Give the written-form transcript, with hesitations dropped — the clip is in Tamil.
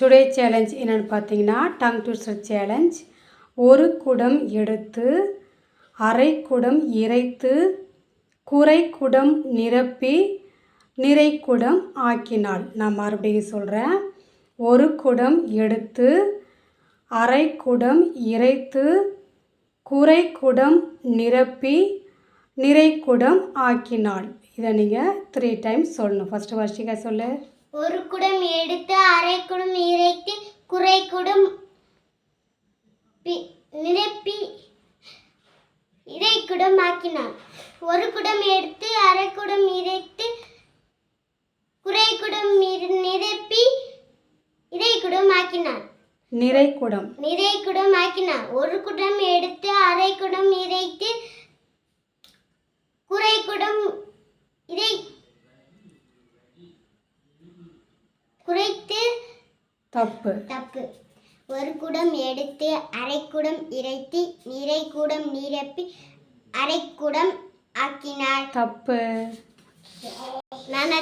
டுடே சேலஞ்ச் என்னென்னு பார்த்தீங்கன்னா டங் ட்விஸ்டர் சேலஞ்ச். ஒரு குடம் எடுத்து அரை குடம் இறைத்து குறை குடம் நிரப்பி நிறை குடம் ஆக்கினாள். நான் மறுபடியும் சொல்கிறேன். ஒரு குடம் எடுத்து அரை குடம் இறைத்து குறை குடம் நிரப்பி நிறை குடம் ஆக்கினாள். இதை நீங்கள் 3 டைம்ஸ் சொல்லணும். ஃபஸ்ட்டு வர்ஷிகா சொல்லு. ஒரு குடம் எடுத்து அரை குடம் இறைத்து குறை குடம் நிரப்பி இறை குடம் ஆக்கினாள். ஒரு குடம் எடுத்து அரை குடம் இறைத்து குறை குடம் நிரப்பி இறை குடம் ஆக்கினாள். நிறை குடம் ஆக்கினாள். ஒரு குடம் எடுத்து அரை குடம் இறைத்து குறை குடம் குறைத்து தப்பு. ஒரு குடம் எடுத்து அரை குடம் இறைத்து நிறை குடம் நிரப்பி அரை குடம் ஆக்கினாள். தப்பு. நான்